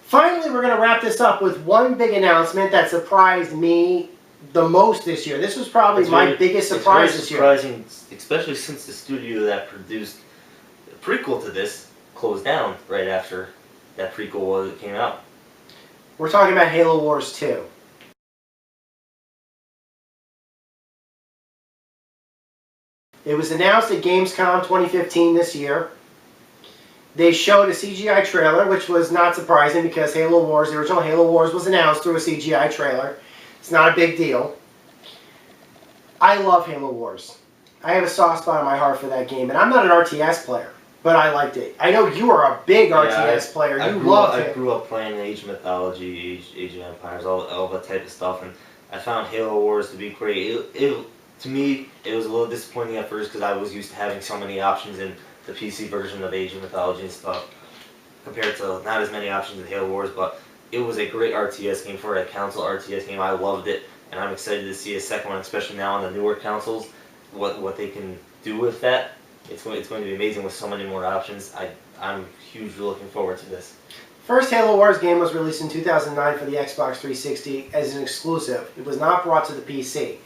Finally, we're going to wrap this up with one big announcement that surprised me the most this year. This was probably my biggest surprise this year. It's surprising, especially since the studio that produced the prequel to this closed down right after that prequel came out. We're talking about Halo Wars 2. It was announced at Gamescom 2015 this year. They showed a CGI trailer, which was not surprising because Halo Wars, the original Halo Wars, was announced through a CGI trailer. It's not a big deal. I love Halo Wars. I have a soft spot in my heart for that game, and I'm not an RTS player, but I liked it. I know you are a big RTS player. You loved it. I grew up playing Age of Mythology, Age of Empires, all that type of stuff, and I found Halo Wars to be great. To me, it was a little disappointing at first because I was used to having so many options in the PC version of Age of Mythology and stuff, compared to not as many options in Halo Wars, but it was a great RTS game for a console RTS game. I loved it, and I'm excited to see a second one, especially now on the newer consoles, what they can do with that. It's going to be amazing with so many more options. I'm hugely looking forward to this. First Halo Wars game was released in 2009 for the Xbox 360 as an exclusive. It was not brought to the PC.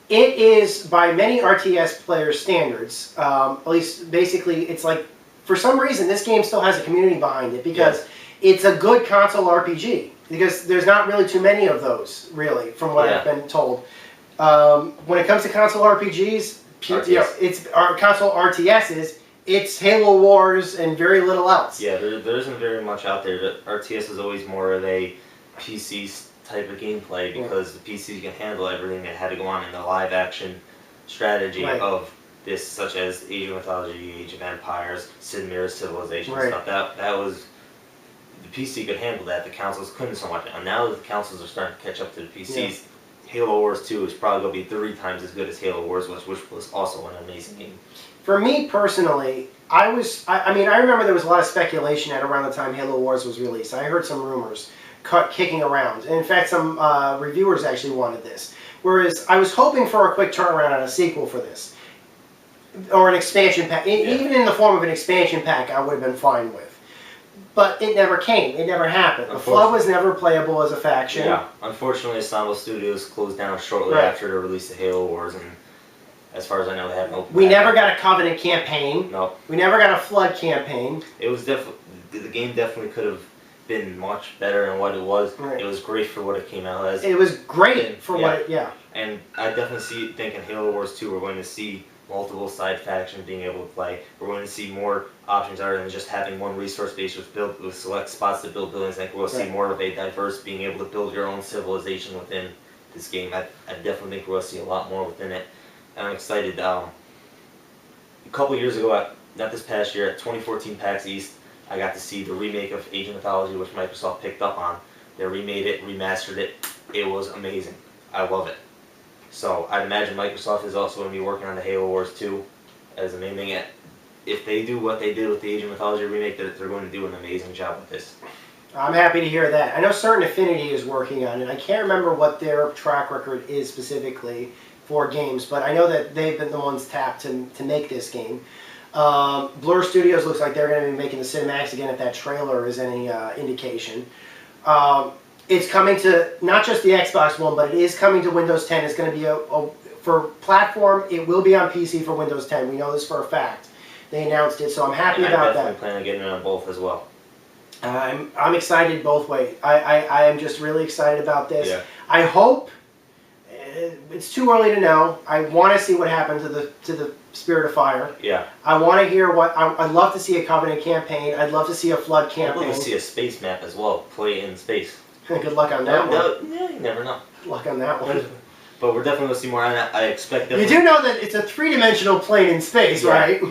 It is, by many RTS players' standards, at least basically, it's like, for some reason, this game still has a community behind it because it's a good console RPG. Because there's not really too many of those, really, from what I've been told. When it comes to console RPGs, it's our console RTSs. It's Halo Wars and very little else. Yeah, there isn't very much out there. The RTS is always more of a PC type of gameplay because the PC can handle everything that had to go on in the live action strategy of this, such as Age of Mythology, Age of Empires, Sid Meier's Civilization stuff. That was, the PC could handle that. The consoles couldn't so much. And now that the consoles are starting to catch up to the PCs, Halo Wars 2 is probably going to be 3 times as good as Halo Wars was, which was also an amazing game. For me personally, I remember there was a lot of speculation at around the time Halo Wars was released. I heard some rumors kicking around. And in fact, some reviewers actually wanted this. Whereas I was hoping for a quick turnaround on a sequel for this. Or an expansion pack. Even in the form of an expansion pack, I would have been fine with. But it never came. It never happened. The Flood was never playable as a faction. Yeah. Unfortunately, Ensemble Studios closed down shortly after the release of Halo Wars, and as far as I know, they have no. We never got a Covenant campaign. No. We never got a Flood campaign. It was the game definitely could have been much better than what it was. It was great for what it came out as. It was great for what it, And I definitely think in Halo Wars 2 we're going to see multiple side factions being able to play. We're going to see more options other than just having one resource base with select spots to build buildings. I think we'll see more of a diverse, being able to build your own civilization within this game. I definitely think we'll see a lot more within it. And I'm excited. A couple years ago, not this past year, at 2014 PAX East, I got to see the remake of Age of Mythology, which Microsoft picked up on. They remade it, remastered it. It was amazing. I love it. So I'd imagine Microsoft is also going to be working on the Halo Wars 2 as the main thing. If they do what they did with the Age of Mythology remake, they're going to do an amazing job with this. I'm happy to hear that. I know Certain Affinity is working on it. I can't remember what their track record is specifically for games, but I know that they've been the ones tapped to make this game. Blur Studios looks like they're going to be making the cinematics again if that trailer is any indication. It's coming to not just the Xbox One, but it is coming to Windows 10. It's going to be for platform. It will be on PC for Windows 10. We know this for a fact. They announced it, so I'm happy about that. I definitely plan on getting it on both as well. I'm excited both ways. I am just really excited about this. Yeah. I hope it's too early to know. I want to see what happened to the Spirit of Fire. Yeah. I want to hear what. I'd love to see a Covenant campaign. I'd love to see a Flood campaign. I'd love to see a space map as well. Play in space. Good luck on that one. Yeah, you never know. Good luck on that one. But we're definitely going to see more on that. I expect that. You do know that it's a three-dimensional plane in space, right?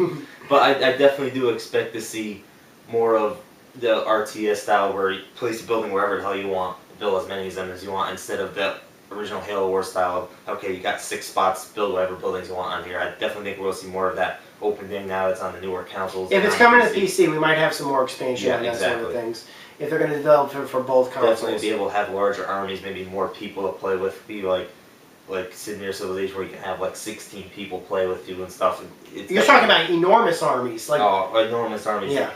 But I definitely do expect to see more of the RTS style where you place a building wherever the hell you want, build as many of them as you want, instead of the original Halo Wars style of, okay, you got 6 spots, build whatever buildings you want on here. I definitely think we'll see more of that open thing now that's on the newer consoles. If it's coming to PC, we might have some more expansion on that sort of things. If they're going to develop it for both consoles. Definitely be able to have larger armies, maybe more people to play with, be like Sid Meier's Civilization where you can have like 16 people play with you and stuff. You're talking about enormous armies. Enormous armies. Yeah.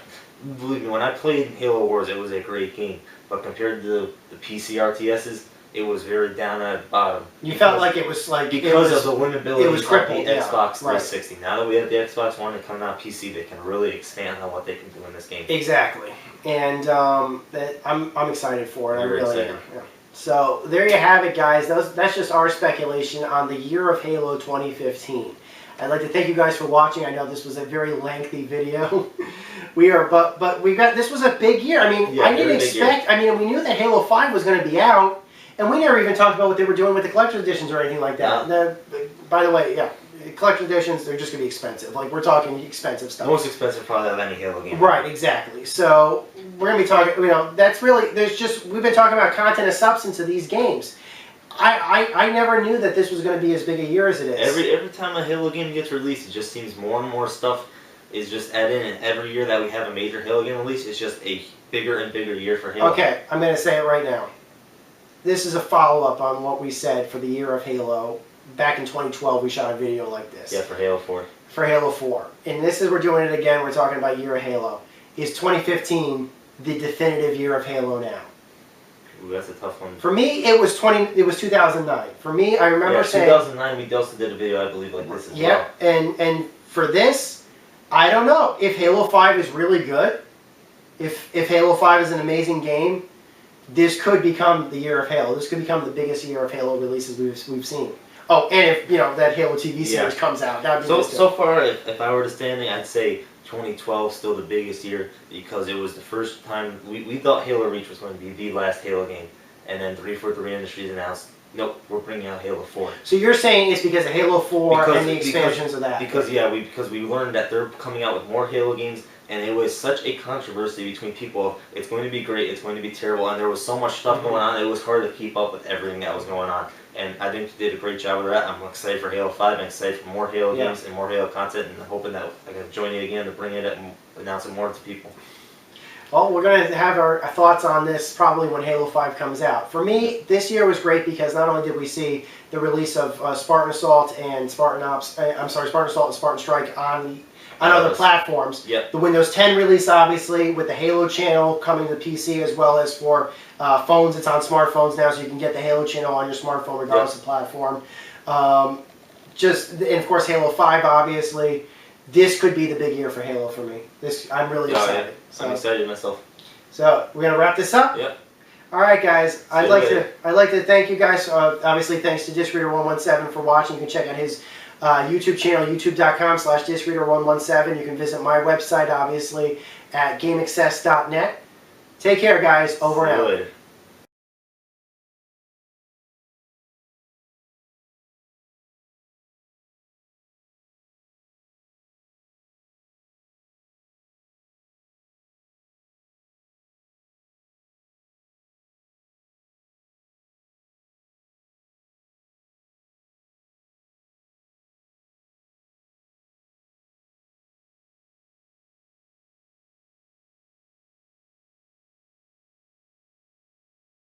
believe me, when I played Halo Wars, it was a great game. But compared to the PC RTSs, it was very down at the bottom. You felt like it was like Because of the limitability it was crippled, of the yeah, Xbox right. 360. Now that we have the Xbox One and coming out PC, they can really expand on what they can do in this game. Exactly, and I'm excited for it. You're I really excited. am. Yeah. So there you have it, guys. That's just our speculation on the year of Halo 2015. I'd like to thank you guys for watching. I know this was a very lengthy video. But we got, this was a big year. I mean, Yeah, I didn't very big year. expect. I mean, we knew that Halo 5 was going to be out, and we never even talked about what they were doing with the collector's editions or anything like that. By the way, yeah, collector's editions, they're just going to be expensive. Like, we're talking expensive The stuff. most expensive probably of any Halo game. Right, exactly. So we're gonna be talking. You know, that's really we've been talking about content and substance of these games. I never knew that this was going to be as big a year as it is. Every time a Halo game gets released, it just seems more and more stuff is just added in. And every year that we have a major Halo game release, it's just a bigger and bigger year for Halo. Okay, I'm going to say it right now. This is a follow-up on what we said for the year of Halo. Back in 2012, we shot a video like this. Yeah, for Halo 4. For Halo 4. And this is, we're doing it again, we're talking about year of Halo. Is 2015 the definitive year of Halo now? Ooh, that's a tough one. For me, it was 2009. For me, I remember saying 2009, we also did a video, I believe, like this as well. and for this, I don't know if Halo 5 is really good. If Halo 5 is an amazing game, this could become the year of Halo. This could become the biggest year of Halo releases we've seen. Oh, and if that Halo TV series comes out, that'd be so far. If I were to standing, I'd say 2012 still the biggest year because it was the first time we thought Halo Reach was going to be the last Halo game, and then 343 Industries announced, nope, we're bringing out Halo 4. So you're saying it's because of Halo 4 and the expansions of that? Because we learned that they're coming out with more Halo games, and it was such a controversy between people. It's going to be great, it's going to be terrible, and there was so much stuff going on. It was hard to keep up with everything that was going on. And I think they did a great job with that. I'm excited for Halo 5. I'm excited for more Halo games and more Halo content, and hoping that I can join you again to bring it up and announce it more to people. Well, we're going to have our thoughts on this probably when Halo 5 comes out. For me, this year was great because not only did we see the release of Spartan Assault and Spartan Assault and Spartan Strike on other platforms. Yep. The Windows 10 release, obviously, with the Halo channel coming to PC, as well as for phones. It's on smartphones now, so you can get the Halo channel on your smartphone regardless of platform. And of course, Halo 5, obviously. This could be the big year for Halo for me. I'm really excited. Yeah. I'm excited myself. So we're gonna wrap this up. Yep. All right, guys. I'd later. like to thank you guys. Obviously, thanks to DiscReader117 for watching. You can check out his YouTube channel, youtube.com/DiscReader117. You can visit my website, obviously, at GameAccess.net. Take care, guys. Over and out. See you later.